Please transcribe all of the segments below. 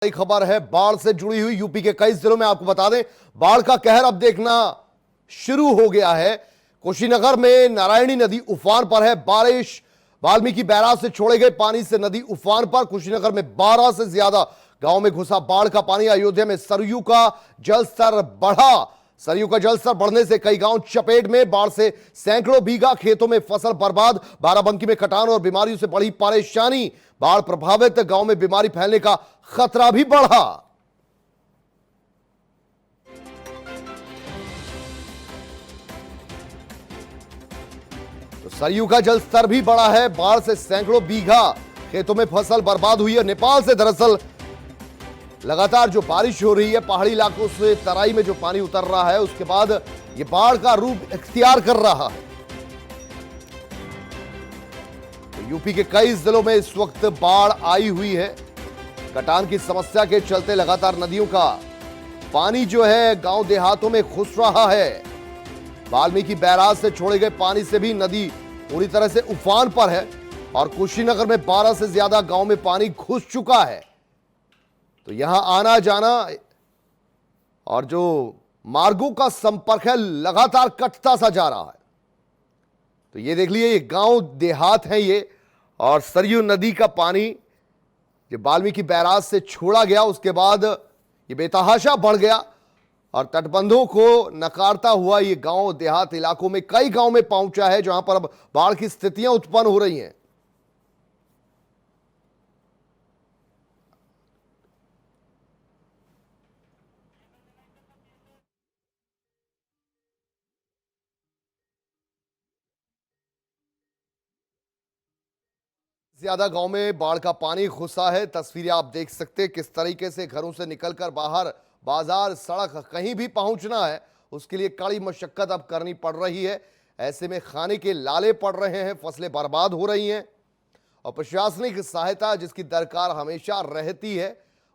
बड़ी खबर है बाढ़ से जुड़ी हुई। यूपी के कई जिलों में आपको बता दें बाढ़ का कहर अब देखना शुरू हो गया है। कुशीनगर में नारायणी नदी उफान पर है। बारिश वाल्मीकि बैराज से छोड़े गए पानी से नदी उफान पर। कुशीनगर में 12 से ज्यादा गांव में घुसा बाढ़ का पानी। अयोध्या में सरयू का जलस्तर बढ़ा। सरयू का जलस्तर बढ़ने से कई गांव चपेट में। बाढ़ से सैकड़ों बीघा खेतों में फसल बर्बाद। बाराबंकी में कटान और बीमारियों से बढ़ी परेशानी। बाढ़ प्रभावित गांव में बीमारी फैलने का खतरा भी बढ़ा। तो सरयू का जलस्तर भी बढ़ा है। बाढ़ से सैकड़ों बीघा खेतों में फसल बर्बाद हुई है। नेपाल से दरअसल लगातार जो बारिश हो रही है, पहाड़ी इलाकों से तराई में जो पानी उतर रहा है, उसके बाद यह बाढ़ का रूप इख्तियार कर रहा है। तो यूपी के कई जिलों में इस वक्त बाढ़ आई हुई है। कटान की समस्या के चलते लगातार नदियों का पानी जो है गांव देहातों में घुस रहा है। वाल्मीकि बैराज से छोड़े गए पानी से भी नदी पूरी तरह से उफान पर है और कुशीनगर में 12 से ज्यादा गांव में पानी घुस चुका है। तो यहां आना जाना और जो मार्गों का संपर्क है लगातार कटता सा जा रहा है। तो ये देख लीजिए, ये गांव देहात है ये, और सरयू नदी का पानी जब वाल्मीकि बैराज से छोड़ा गया उसके बाद ये बेतहाशा बढ़ गया और तटबंधों को नकारता हुआ ये गांव देहात इलाकों में कई गांव में पहुंचा है, जहां पर अब बाढ़ की स्थितियां उत्पन्न हो रही हैं। ज्यादा गांव में बाढ़ का पानी घुसा है। तस्वीरें आप देख सकते हैं किस तरीके से घरों से निकलकर बाहर बाजार, सड़क कहीं भी पहुंचना है उसके लिए कड़ी मशक्कत अब करनी पड़ रही है। ऐसे में खाने के लाले पड़ रहे हैं, फसलें बर्बाद हो रही हैं और प्रशासनिक सहायता जिसकी दरकार हमेशा रहती है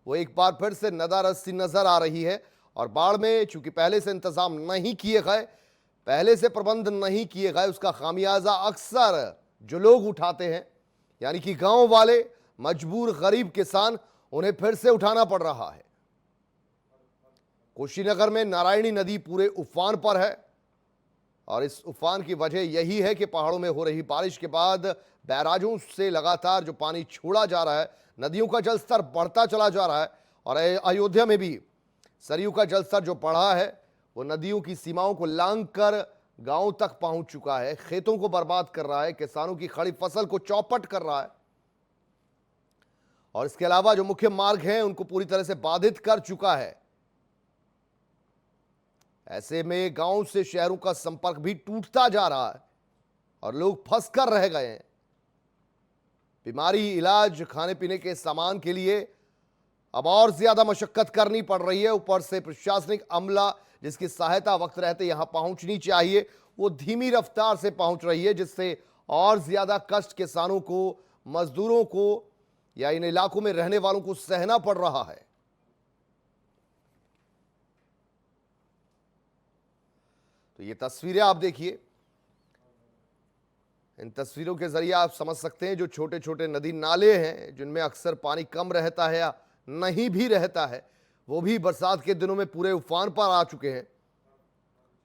वो एक बार फिर से नदारस्ती नजर आ रही है। और बाढ़ में चूंकि पहले से इंतजाम नहीं किए गए, पहले से प्रबंध नहीं किए गए, उसका खामियाजा अक्सर जो लोग उठाते हैं यानी कि गांव वाले, मजबूर गरीब किसान, उन्हें फिर से उठाना पड़ रहा है। कुशीनगर में नारायणी नदी पूरे उफान पर है और इस उफान की वजह यही है कि पहाड़ों में हो रही बारिश के बाद बैराजों से लगातार जो पानी छोड़ा जा रहा है, नदियों का जलस्तर बढ़ता चला जा रहा है। और अयोध्या में भी सरयू का जलस्तर जो बढ़ा है वो नदियों की सीमाओं को लांघकर गांव तक पहुंच चुका है, खेतों को बर्बाद कर रहा है, किसानों की खड़ी फसल को चौपट कर रहा है और इसके अलावा जो मुख्य मार्ग हैं उनको पूरी तरह से बाधित कर चुका है। ऐसे में गांव से शहरों का संपर्क भी टूटता जा रहा है और लोग फंस कर रह गए हैं। बीमारी, इलाज, खाने पीने के सामान के लिए अब और ज्यादा मशक्कत करनी पड़ रही है। ऊपर से प्रशासनिक अमला जिसकी सहायता वक्त रहते यहां पहुंचनी चाहिए वो धीमी रफ्तार से पहुंच रही है, जिससे और ज्यादा कष्ट किसानों को, मजदूरों को या इन इलाकों में रहने वालों को सहना पड़ रहा है। तो ये तस्वीरें आप देखिए, इन तस्वीरों के जरिए आप समझ सकते हैं जो छोटे छोटे नदी नाले हैं जिनमें अक्सर पानी कम रहता है या नहीं भी रहता है, वो भी बरसात के दिनों में पूरे उफान पर आ चुके हैं।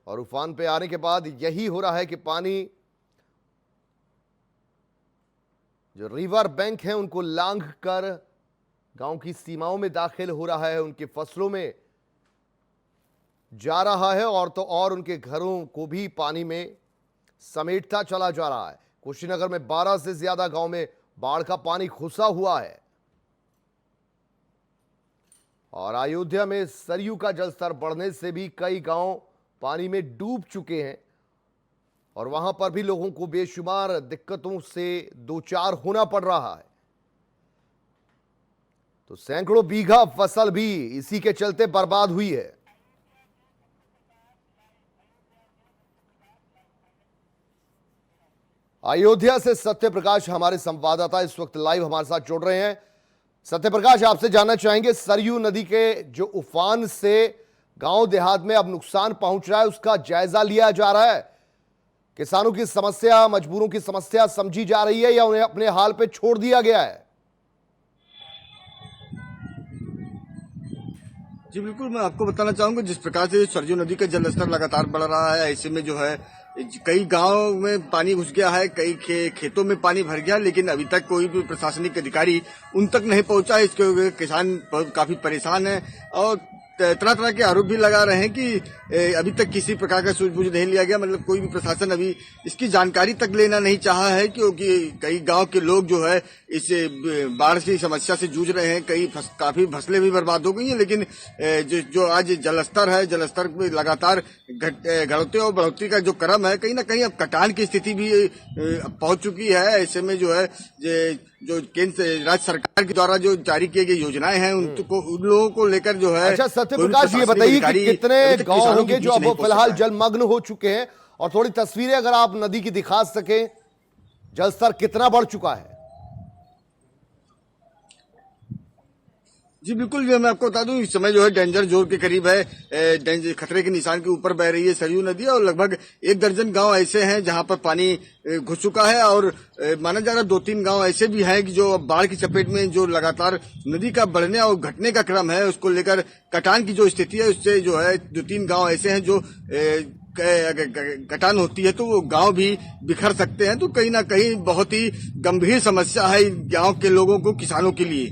और उफान पे आने के बाद यही हो रहा है कि पानी जो रिवर बैंक हैं उनको लांघ कर गांव की सीमाओं में दाखिल हो रहा है, उनकी फसलों में जा रहा है और तो और उनके घरों को भी पानी में समेटता चला जा रहा है। कुशीनगर में 12 से ज्यादा गांव में बाढ़ का पानी घुसा हुआ है और अयोध्या में सरयू का जलस्तर बढ़ने से भी कई गांव पानी में डूब चुके हैं और वहां पर भी लोगों को बेशुमार दिक्कतों से दो चार होना पड़ रहा है। तो सैकड़ों बीघा फसल भी इसी के चलते बर्बाद हुई है। अयोध्या से सत्यप्रकाश हमारे संवाददाता इस वक्त लाइव हमारे साथ जुड़ रहे हैं। सत्यप्रकाश, आपसे जानना चाहेंगे, सरयू नदी के जो उफान से गांव देहात में अब नुकसान पहुंच रहा है उसका जायजा लिया जा रहा है? किसानों की समस्या, मजबूरों की समस्या समझी जा रही है या उन्हें अपने हाल पे छोड़ दिया गया है? जी बिल्कुल, मैं आपको बताना चाहूंगा जिस प्रकार से सरयू नदी का जलस्तर लगातार बढ़ रहा है, ऐसे में जो है कई गांव में पानी घुस गया है, कई खेतों में पानी भर गया, लेकिन अभी तक कोई भी प्रशासनिक अधिकारी उन तक नहीं पहुंचा। इसके किसान काफी परेशान हैं और तरह तरह के आरोप भी लगा रहे हैं कि अभी तक किसी प्रकार का सूझबूझ नहीं लिया गया। मतलब कोई भी प्रशासन अभी इसकी जानकारी तक लेना नहीं चाहा है, क्योंकि कई गांव के लोग जो है इस बाढ़ की समस्या से जूझ रहे हैं। काफी फसलें भी बर्बाद हो गई हैं, लेकिन जो आज जलस्तर में लगातार घटते और बढ़ोतरी का जो क्रम है, कहीं ना कहीं अब कटान की स्थिति भी पहुंच चुकी है। ऐसे में जो है जो केंद्र राज्य सरकार के द्वारा जो जारी किए गई योजनाएं हैं उन लोगों को लेकर जो है। अच्छा सत्य प्रकाश, ये बताइए कि कितने गांव होंगे जो अब फिलहाल जलमग्न हो चुके हैं, और थोड़ी तस्वीरें अगर आप नदी की दिखा सके, जलस्तर कितना बढ़ चुका है? जी बिल्कुल, जो मैं आपको बता दूं इस समय जो है डेंजर जोन के करीब है, खतरे के निशान के ऊपर बह रही है सरयू नदी, और लगभग 1 दर्जन गांव ऐसे हैं जहां पर पानी घुस चुका है। और माना जा रहा 2-3 गांव ऐसे भी हैं कि जो बाढ़ की चपेट में जो लगातार नदी का बढ़ने और घटने का क्रम है, उसको लेकर कटान की जो स्थिति है उससे जो है 2-3 गांव ऐसे हैं जो कटान होती है तो वो गांव भी बिखर सकते हैं। तो कहीं ना कहीं बहुत ही गंभीर समस्या है गांव के लोगों को, किसानों के लिए।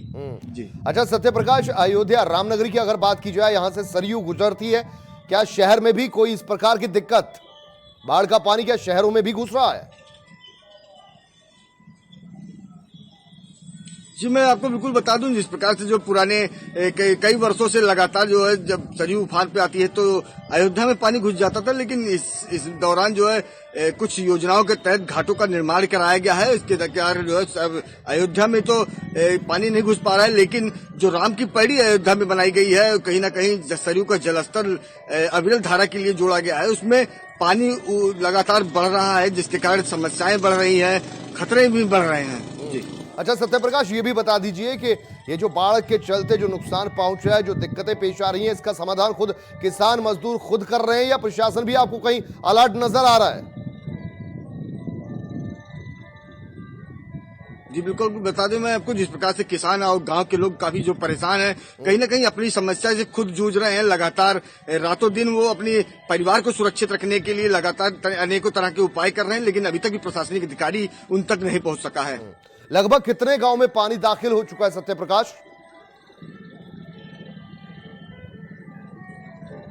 जी अच्छा सत्य प्रकाश, अयोध्या रामनगरी की अगर बात की जाए, यहां से सरयू गुजरती है, क्या शहर में भी कोई इस प्रकार की दिक्कत, बाढ़ का पानी क्या शहरों में भी घुस रहा है? जी मैं आपको बिल्कुल बता दूं, जिस प्रकार से जो पुराने कई वर्षों से लगातार जो है जब सरयू उफान पे आती है तो अयोध्या में पानी घुस जाता था, लेकिन इस दौरान जो है कुछ योजनाओं के तहत घाटों का निर्माण कराया गया है। इसके कारण जो है सब अयोध्या में तो पानी नहीं घुस पा रहा है, लेकिन जो राम की पैड़ी अयोध्या में बनाई गई है, कहीं ना कहीं सरयू का जलस्तर अविरल धारा के लिए जोड़ा गया है, उसमें पानी लगातार बढ़ रहा है, जिसके कारण समस्याएं बढ़ रही हैं, खतरे भी बढ़ रहे हैं। जी अच्छा सत्य प्रकाश, ये भी बता दीजिए कि ये जो बाढ़ के चलते जो नुकसान पहुंचा है, जो दिक्कतें पेश आ रही हैं, इसका समाधान खुद किसान मजदूर खुद कर रहे हैं या प्रशासन भी आपको कहीं अलर्ट नजर आ रहा है? जी बिल्कुल बता दूं मैं आपको, जिस प्रकार से किसान और गांव के लोग काफी जो परेशान हैं, कहीं ना कहीं अपनी समस्या से खुद जूझ रहे हैं। लगातार रातों दिन वो अपने परिवार को सुरक्षित रखने के लिए लगातार अनेकों तरह के उपाय कर रहे हैं, लेकिन अभी तक भी प्रशासनिक अधिकारी उन तक नहीं पहुंच सका है। लगभग कितने गांव में पानी दाखिल हो चुका है सत्य प्रकाश?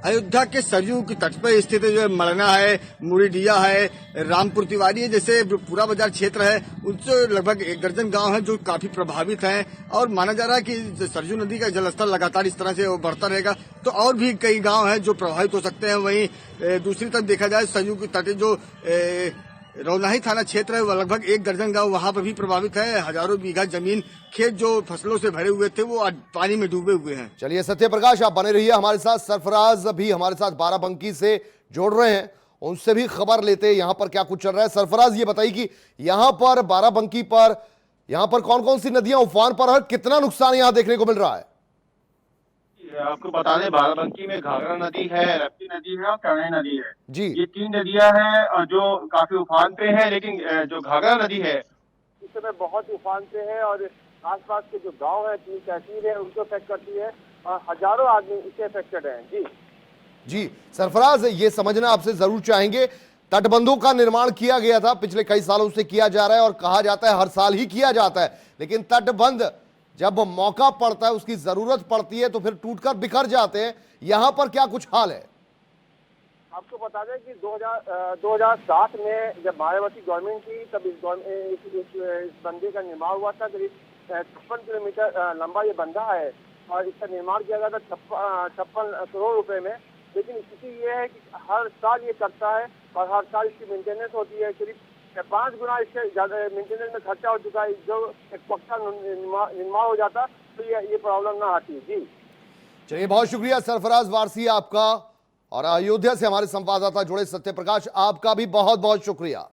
अयोध्या के सरयू की तट पर स्थित जो है मड़ना है, मुरीडिया है, रामपुर तिवारी है, जैसे पूरा बाजार क्षेत्र है, उनसे लगभग 1 दर्जन गांव हैं जो काफी प्रभावित हैं। और माना जा रहा है कि सरयू नदी का जलस्तर लगातार इस तरह से बढ़ता रहेगा तो और भी कई गांव हैं जो प्रभावित हो सकते हैं। वहीं दूसरी तरफ देखा जाए सरयू की तट जो रौनाही थाना क्षेत्र है, लगभग 1 दर्जन गांव वहां पर भी प्रभावित है। हजारों बीघा जमीन, खेत जो फसलों से भरे हुए थे वो आज पानी में डूबे हुए हैं। चलिए सत्य प्रकाश, आप बने रहिए हमारे साथ। सरफराज भी हमारे साथ बाराबंकी से जोड़ रहे हैं, उनसे भी खबर लेते हैं यहाँ पर क्या कुछ चल रहा है। सरफराज ये बताइए कि यहाँ पर बाराबंकी पर यहाँ पर कौन कौन सी नदियां उफान पर है, कितना नुकसान यहाँ देखने को मिल रहा है? आपको बता दें, बाराबंकी में घाघरा नदी है, रप्ती नदी है और करणई नदी है जी। ये 3 नदियां हैं जो काफी उफान पे है, लेकिन जो घाघरा नदी है इस समय बहुत उफान पे है और आसपास के जो गांव है, 3 तहसील है, उनको अफेक्ट करती है और हजारों आदमी इससे अफेक्टेड हैं। जी जी सरफराज, ये समझना आपसे जरूर चाहेंगे, तटबंधों का निर्माण किया गया था, पिछले कई सालों से किया जा रहा है और कहा जाता है हर साल ही किया जाता है, लेकिन तटबंध जब मौका पड़ता है, उसकी जरूरत पड़ती है तो फिर टूटकर बिखर जाते हैं। यहां पर क्या कुछ हाल है? आपको बता दें कि 2007 में जब मायावती गवर्नमेंट थी तब इस बंदे का निर्माण हुआ था। करीब 56 किलोमीटर लंबा ये बंदा है और इसका निर्माण किया गया था 56 करोड़ रुपए में। लेकिन स्थिति ये है कि हर साल ये करता है और हर साल इसकी मेंटेनेंस होती है। करीब 5 गुना इससे ज्यादा मेंटेनेंस में खर्चा हो चुका है। जो एक पक्का निर्माण हो जाता तो ये प्रॉब्लम ना आती। जी चलिए, बहुत शुक्रिया सरफराज वारसी आपका, और अयोध्या से हमारे संवाददाता जुड़े सत्य प्रकाश, आपका भी बहुत बहुत शुक्रिया।